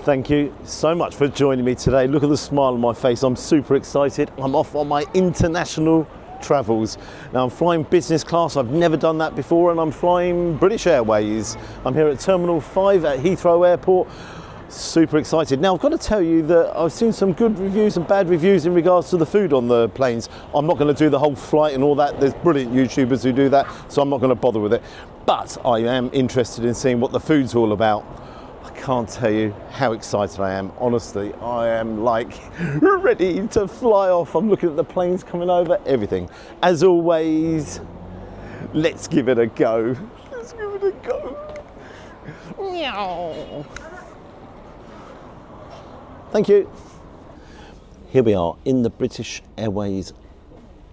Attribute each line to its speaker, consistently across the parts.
Speaker 1: Thank you so much for joining me today. Look at the smile on my face. I'm super excited. I'm off on my international travels. Now I'm flying business class. I've never done that before, and I'm flying British Airways. I'm here at Terminal 5 at Heathrow Airport. Super excited. Now I've got to tell you that I've seen some good reviews and bad reviews in regards to the food on the planes. I'm not going to do the whole flight and all that. There's brilliant YouTubers who do that, so I'm not going to bother with it. But I am interested in seeing what the food's all about. I can't tell you how excited I am. Honestly, I am like ready to fly off. I'm looking at the planes coming over, everything. As always, let's give it a go. Let's give it a go. Meow. Thank you. Here we are in the British Airways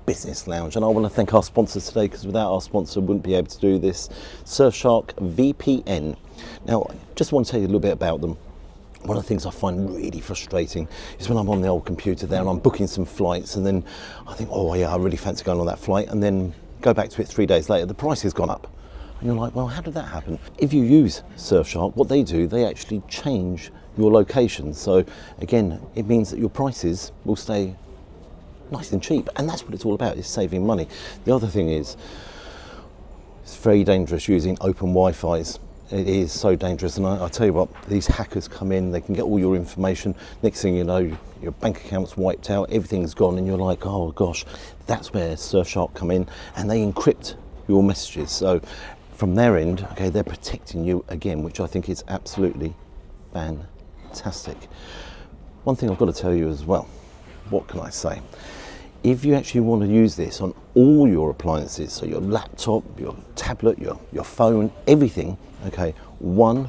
Speaker 1: Business Lounge, and I want to thank our sponsors today, because without our sponsor, we wouldn't be able to do this. Surfshark VPN. Now, just want to tell you a little bit about them. One of the things I find really frustrating is when I'm on the old computer there and I'm booking some flights, and then I think, oh yeah, I really fancy going on that flight, and then go back to it 3 days later, the price has gone up. And you're like, well, how did that happen? If you use Surfshark, what they do, they actually change your location. So again, it means that your prices will stay nice and cheap, and that's what it's all about, is saving money. The other thing is, it's very dangerous using open Wi-Fi's. It is so dangerous, and I tell you what, these hackers come in, they can get all your information. Next thing you know, your bank account's wiped out, everything's gone, and you're like, oh gosh. That's where Surfshark come in, and they encrypt your messages. So from their end, okay, they're protecting you again, which I think is absolutely fantastic. One thing I've got to tell you as well, what can I say? If you actually want to use this on all your appliances, so your laptop, your tablet, your phone, everything, okay, one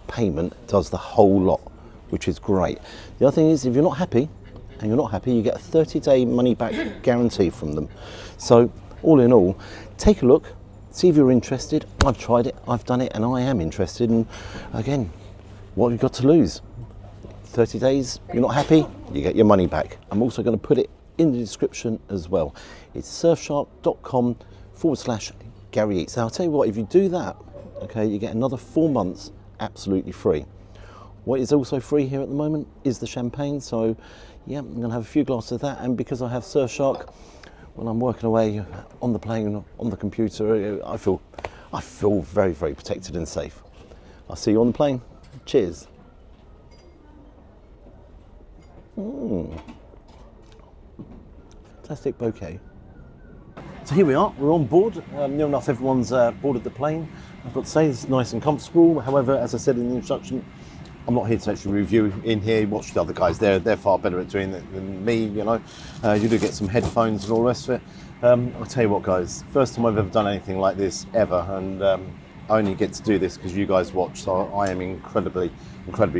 Speaker 1: payment does the whole lot, which is great. The other thing is, if you're not happy, you get a 30-day money back guarantee from them. So all in all, take a look, see if you're interested. I've tried it, I've done it, and I am interested. And again, what have you got to lose? 30 days, you're not happy, you get your money back. I'm also going to put it in the description as well. It's surfshark.com/Gary Eats. Now I'll tell you what, if you do that, okay, you get another 4 months absolutely free. What is also free here at the moment is the champagne. So yeah, I'm going to have a few glasses of that, and because I have Surfshark, when I'm working away on the plane, on the computer, I feel very, very protected and safe. I'll see you on the plane. Cheers. Fantastic bouquet. So here we are, we're on board. Near enough everyone's boarded the plane. I've got to say, it's nice and comfortable. However, as I said in the introduction, I'm not here to actually review in here. Watch the other guys, they're far better at doing it than me, you know. You do get some headphones and all the rest of it. I'll tell you what, guys, first time I've ever done anything like this ever, and I only get to do this because you guys watch, so I am incredibly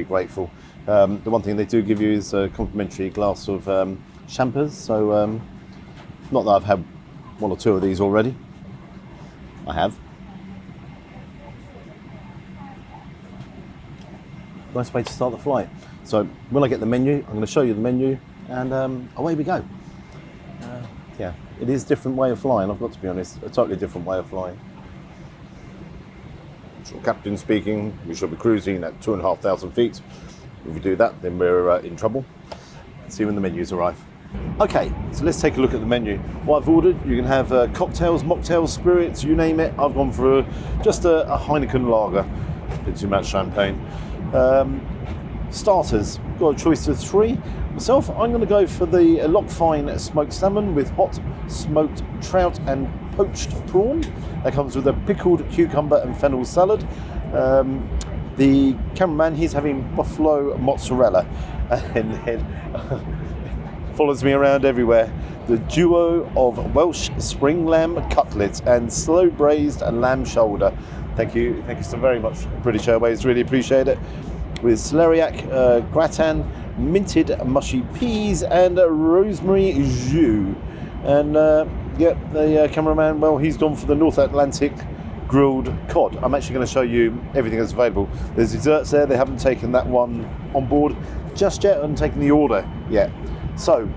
Speaker 1: grateful. The one thing they do give you is a complimentary glass of champers, so not that I've had 1 or 2 of these already. I have. Nice way to start the flight. So when I get the menu, I'm going to show you the menu, and away we go. Yeah, it is a different way of flying, I've got to be honest, a totally different way of flying. So, captain speaking, we shall be cruising at 2,500 feet. If we do that, then we're in trouble. See when the menus arrive. Okay, so let's take a look at the menu. What I've ordered, you can have cocktails, mocktails, spirits, you name it. I've gone for just a Heineken lager, a bit too much champagne. Starters, got a choice of 3. Myself, I'm going to go for the Lockfine smoked salmon with hot smoked trout and poached prawn. That comes with a pickled cucumber and fennel salad. The cameraman, he's having buffalo mozzarella, and then follows me around everywhere. The duo of Welsh spring lamb cutlets and slow braised lamb shoulder. Thank you so very much, British Airways, really appreciate it. With celeriac gratin, minted mushy peas, and rosemary jus. And yeah, the cameraman, well, he's gone for the North Atlantic grilled cod. I'm actually going to show you everything that's available. There's desserts there, they haven't taken that one on board just yet, and taken the order yet. So,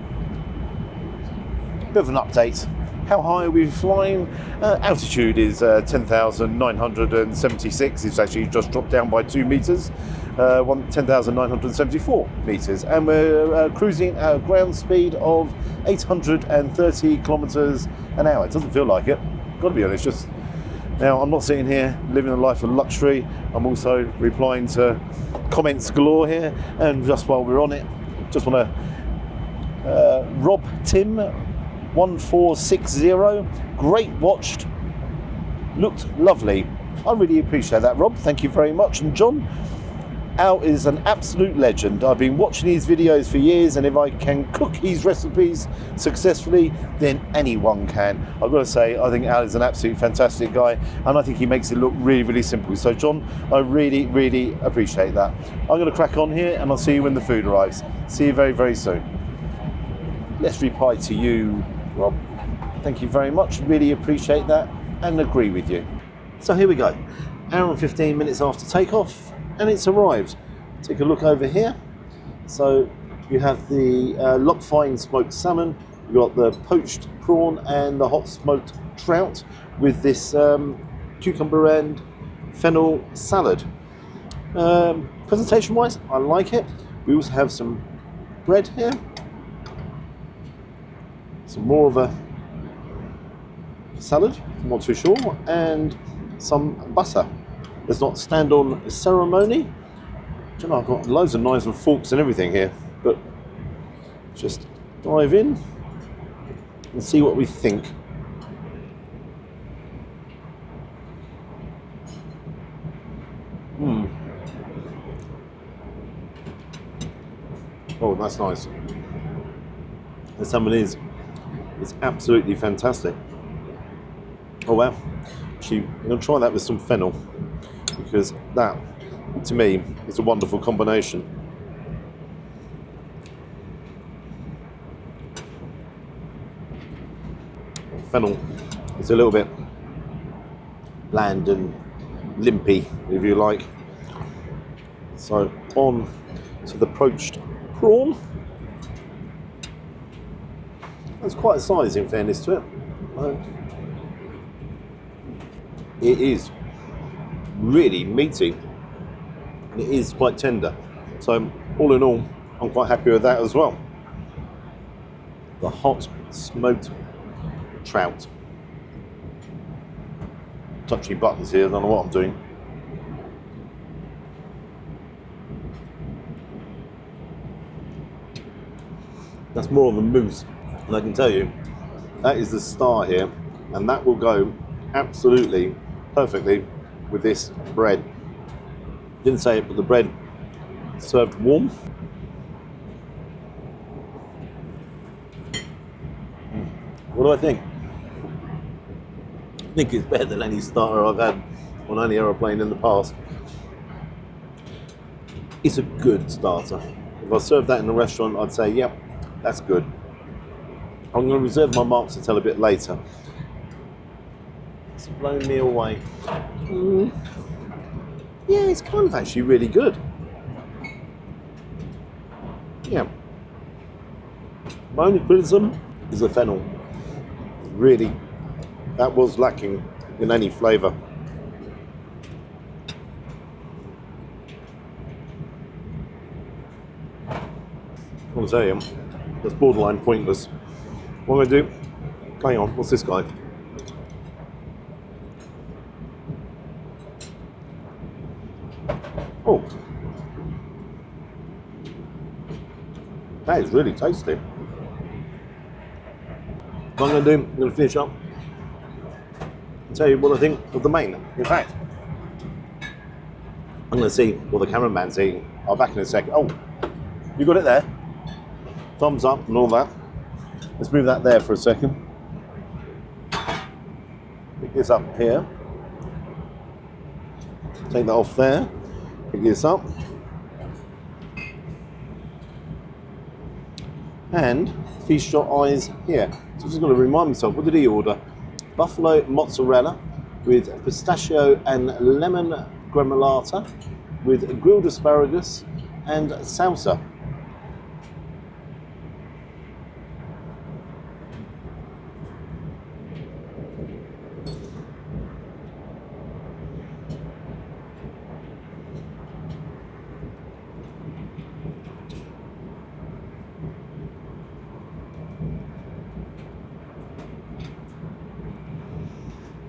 Speaker 1: bit of an update. How high are we flying? Altitude is 10,976. It's actually just dropped down by 2 meters, 10,974 meters. And we're cruising at a ground speed of 830 kilometers an hour. It doesn't feel like it, got to be honest. Just now, I'm not sitting here living a life of luxury. I'm also replying to comments galore here. And just while we're on it, just want to Rob Tim 1460, great watched, looked lovely. I really appreciate that, Rob, thank you very much. And John, Al is an absolute legend. I've been watching his videos for years, and if I can cook his recipes successfully, then anyone can. I've got to say, I think Al is an absolute fantastic guy, and I think he makes it look really, really simple. So John, I really, really appreciate that. I'm going to crack on here, and I'll see you when the food arrives. See you very, very soon. Let's reply to you, Rob. Thank you very much, really appreciate that and agree with you. So here we go, hour and 15 minutes after takeoff, and it's arrived. Take a look over here. So you have the lock fine smoked salmon, you've got the poached prawn and the hot smoked trout with this cucumber and fennel salad. Presentation wise, I like it. We also have some bread here, some more of a salad, I'm not too sure, and some butter. There's not stand on ceremony. Do you know, I've got loads of knives and forks and everything here, but just dive in and see what we think. Oh, that's nice. The salmon is absolutely fantastic. Oh wow, actually I'm going to try that with some fennel, because that, to me, is a wonderful combination. Fennel is a little bit bland and limpy, if you like. So on to the poached prawn. That's quite a size, in fairness to it. It is really meaty, and it is quite tender. So all in all, I'm quite happy with that as well. The hot smoked trout. Touchy buttons here, I don't know what I'm doing. That's more of a mousse, and I can tell you, that is the star here, and that will go absolutely perfectly with this bread. Didn't say it, but the bread served warm. What do I think? I think it's better than any starter I've had on any aeroplane in the past. It's a good starter. If I served that in a restaurant, I'd say, yep, that's good. I'm going to reserve my marks to tell a bit later. It's blown me away. Yeah, it's kind of actually really good. Yeah. My only criticism is the fennel. Really, that was lacking in any flavour. I want to tell you, that's borderline pointless. What am I going to do? Hang on, what's this guy? Oh, that is really tasty. What I'm going to do, I'm going to finish up and tell you what I think of the main. In fact, I'm going to see what the cameraman's eating. I'll be back in a second. Oh, you got it there? Thumbs up and all that. Let's move that there for a second. Pick this up here. Take that off there. Pick this up. And feast your eyes here. So I'm just going to remind myself, what did he order? Buffalo mozzarella with pistachio and lemon gremolata with grilled asparagus and salsa.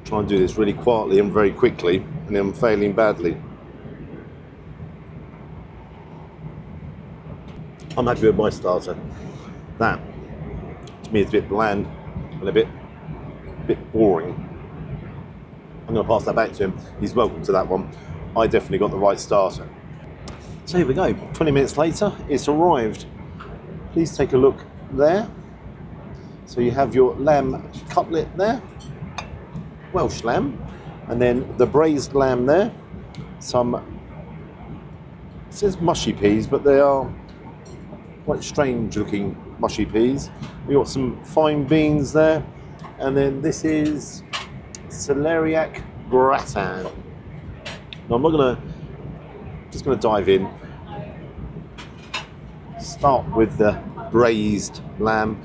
Speaker 1: Try and do this really quietly and very quickly, and then I'm failing badly. I'm happy with my starter. That, to me, is a bit bland and a bit boring. I'm going to pass that back to him. He's welcome to that one. I definitely got the right starter. So here we go. 20 minutes later, it's arrived. Please take a look there. So you have your lamb cutlet there, Welsh lamb, and then the braised lamb there. Some, it says mushy peas, but they are quite strange looking mushy peas. We got some fine beans there, and then this is celeriac gratin. Now I'm not just gonna dive in. Start with the braised lamb.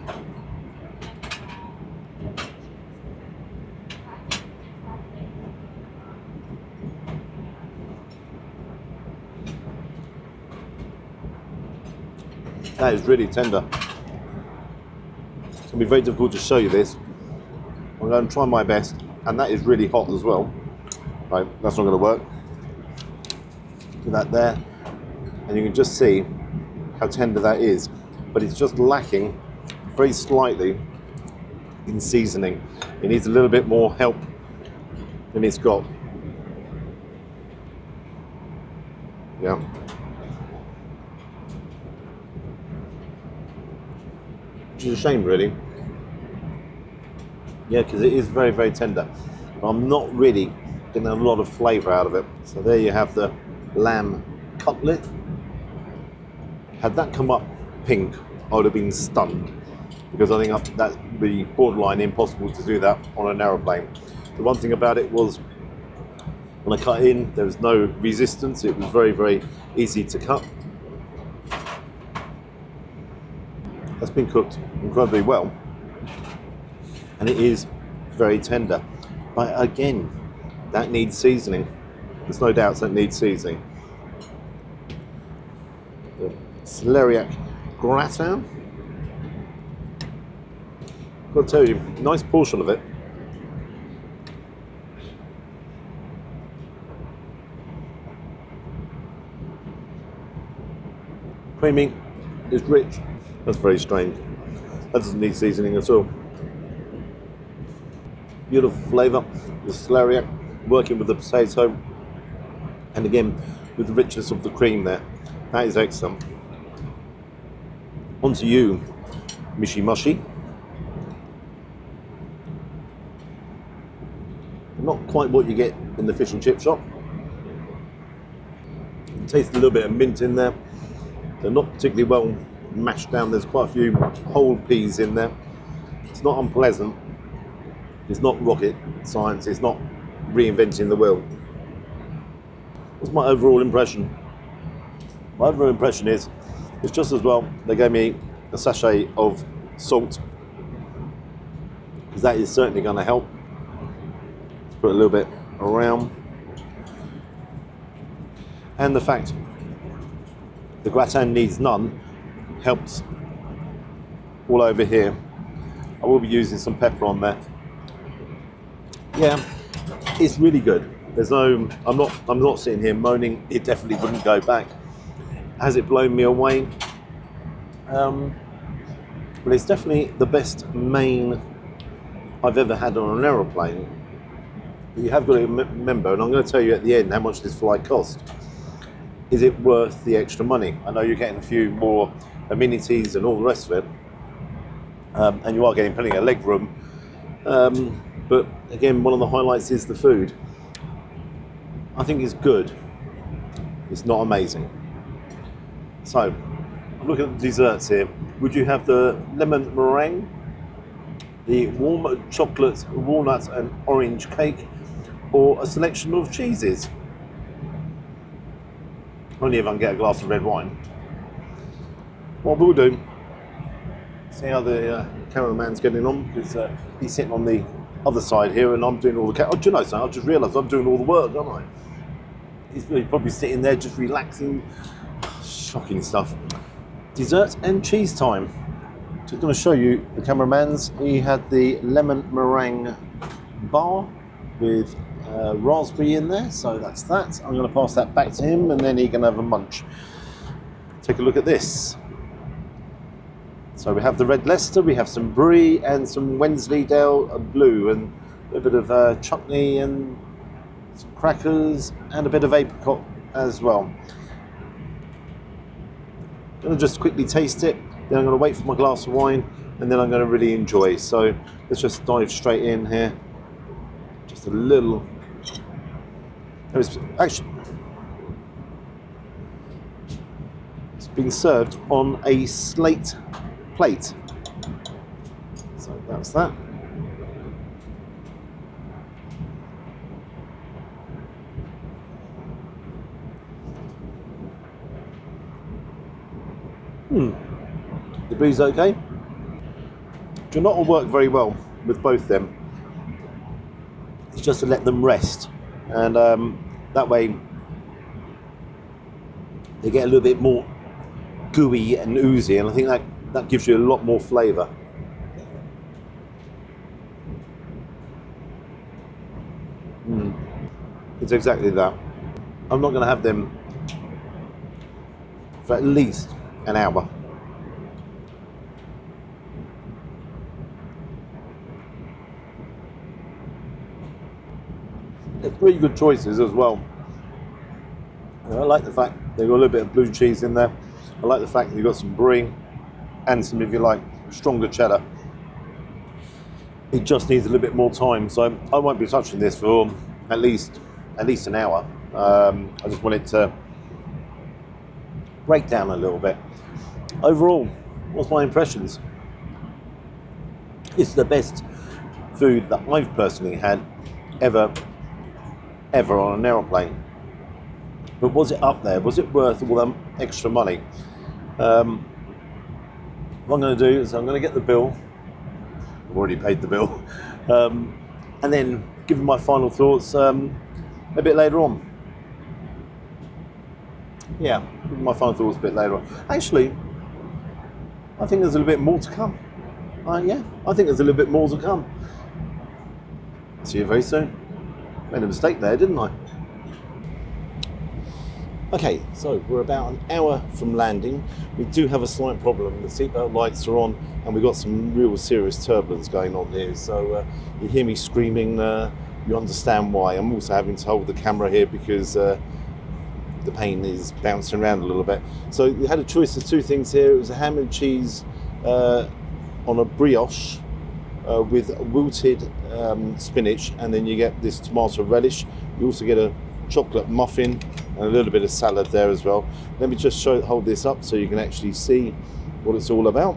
Speaker 1: That is really tender. It's going to be very difficult to show you this. I'm going to try my best, and that is really hot as well. Right, that's not going to work. Do that there, and you can just see how tender that is. But it's just lacking very slightly in seasoning. It needs a little bit more help than it's got. Yeah. Which is a shame, really. Yeah, because it is very, very tender. But I'm not really getting a lot of flavour out of it. So there you have the lamb cutlet. Had that come up pink, I would have been stunned, because I think that's really borderline impossible to do that on an aeroplane. The one thing about it was, when I cut in, there was no resistance. It was very, very easy to cut. That's been cooked incredibly well, and it is very tender. But again, that needs seasoning. There's no doubt that needs seasoning. The celeriac gratin. I've got to tell you, nice portion of it. Creamy, it's rich. That's very strange. That doesn't need seasoning at all. Beautiful flavour, the celeriac working with the potato, and again with the richness of the cream there. That is excellent. On to you, Mishy Mushy. Not quite what you get in the fish and chip shop. You taste a little bit of mint in there. They're not particularly well mashed down. There's quite a few whole peas in there. It's not unpleasant. It's not rocket science. It's not reinventing the wheel. What's my overall impression? My overall impression is it's just as well they gave me a sachet of salt, because that is certainly going to help. Let's put a little bit around. And the fact the gratin needs none helps all over here. I will be using some pepper on there. Yeah, it's really good. There's no, I'm not sitting here moaning. It definitely wouldn't go back. Has it blown me away? But it's definitely the best main I've ever had on an aeroplane. But you have got to remember, and I'm going to tell you at the end how much this flight cost. Is it worth the extra money? I know you're getting a few more amenities and all the rest of it, and you are getting plenty of leg room. But again, one of the highlights is the food. I think it's good. It's not amazing. So, I'm looking at the desserts here. Would you have the lemon meringue, the warm chocolate, walnut and orange cake, or a selection of cheeses? Only if I can get a glass of red wine. What we'll do, see how the cameraman's getting on, because he's sitting on the other side here and I'm doing all the... Oh, do you know something? I've just realised I'm doing all the work, aren't I? He's probably sitting there just relaxing. Shocking stuff. Dessert and cheese time. Just going to show you the cameraman's. He had the lemon meringue bar, with raspberry in there, so that's that. I'm going to pass that back to him and then he can have a munch. Take a look at this. So we have the red Leicester, we have some brie and some Wensleydale blue and a bit of chutney and some crackers and a bit of apricot as well. I'm going to just quickly taste it, then I'm going to wait for my glass of wine and then I'm going to really enjoy. So let's just dive straight in here. Just a little. Actually, it's been served on a slate plate. So that's that. The brie's okay. Do not all work very well with both them. It's just to let them rest, and that way they get a little bit more gooey and oozy, and I think that gives you a lot more flavour. It's exactly that. I'm not going to have them for at least an hour. They're pretty good choices as well. I like the fact they've got a little bit of blue cheese in there. I like the fact that you've got some brie and some, if you like, stronger cheddar. It just needs a little bit more time, so I won't be touching this for at least an hour. I just want it to break down a little bit. Overall, what's my impressions? It's the best food that I've personally had ever on an aeroplane. But was it up there? Was it worth all that extra money? What I'm going to do is I'm going to get the bill. I've already paid the bill. And then give my final thoughts a bit later on. Yeah, my final thoughts a bit later on. Actually, I think there's a little bit more to come. Yeah, I think there's a little bit more to come. See you very soon. Made a mistake there, didn't I? Okay, so we're about an hour from landing. We do have a slight problem. The seatbelt lights are on and we've got some real serious turbulence going on here. So you hear me screaming, you understand why. I'm also having to hold the camera here because the plane is bouncing around a little bit. So we had a choice of two things here. It was a ham and cheese on a brioche with wilted spinach, and then you get this tomato relish. You also get a chocolate muffin and a little bit of salad there as well. Let me just hold this up so you can actually see what it's all about.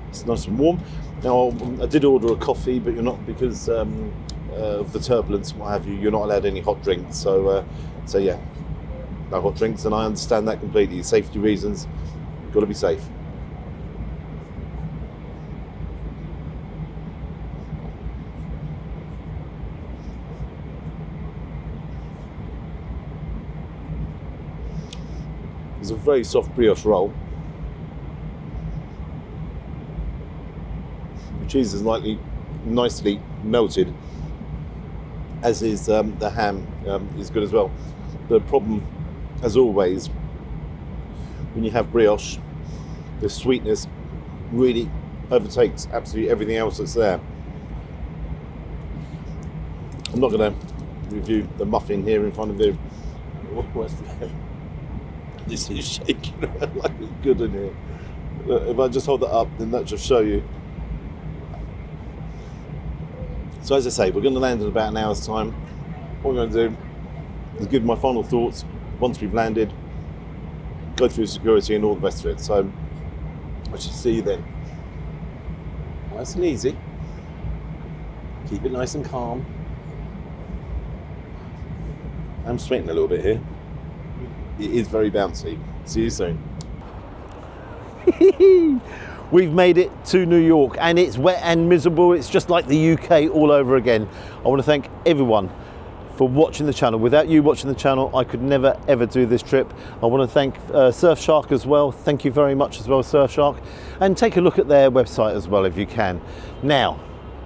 Speaker 1: It's nice and warm. Now, I did order a coffee, but you're not, because of the turbulence and what have you, you're not allowed any hot drinks. So yeah, no hot drinks, and I understand that completely. Safety reasons, got to be safe. It's a very soft brioche roll. The cheese is nicely melted, as is the ham is good as well. The problem, as always, when you have brioche, the sweetness really overtakes absolutely everything else that's there. I'm not going to review the muffin here in front of you. What's that? This is shaking around like it's good in here. Look, if I just hold that up, then that should show you. So as I say, we're going to land in about an hour's time. What we're going to do is give my final thoughts once we've landed, go through security and all the rest of it. So I shall see you then. Nice and easy. Keep it nice and calm. I'm sweating a little bit here. It is very bouncy. See you soon. We've made it to New York and it's wet and miserable. It's just like the UK all over again. I want to thank everyone for watching the channel. Without you watching the channel, I could never ever do this trip. I want to thank Surfshark as well. Thank you very much as well, Surfshark. And take a look at their website as well if you can. Now,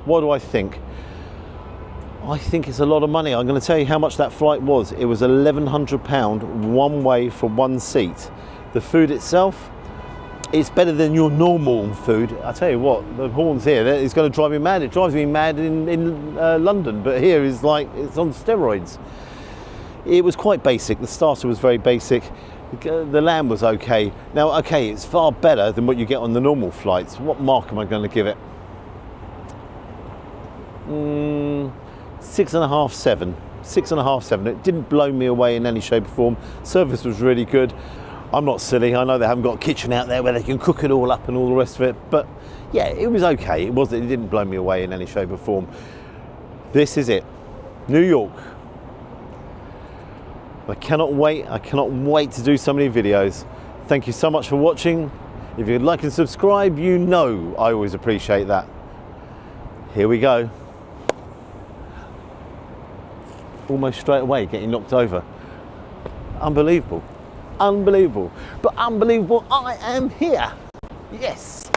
Speaker 1: What do I think? I think it's a lot of money. I'm going to tell you how much that flight was. It was £1,100 one way for one seat. The food itself, it's better than your normal food. I tell you what, the horns here, it's going to drive me mad. It drives me mad in London, but here is like, it's on steroids. It was quite basic. The starter was very basic. The lamb was okay. Now, okay, it's far better than what you get on the normal flights. What mark am I going to give it? 6.5, 7. 6.5, 7. It didn't blow me away in any shape or form. Service was really good. I'm not silly. I know they haven't got a kitchen out there where they can cook it all up and all the rest of it. But yeah, it was okay. It didn't blow me away in any shape or form. This is it. New York. I cannot wait to do so many videos. Thank you so much for watching. If you'd like and subscribe, you know I always appreciate that. Here we go. Almost straight away getting knocked over. Unbelievable. Unbelievable. But unbelievable, I am here. Yes.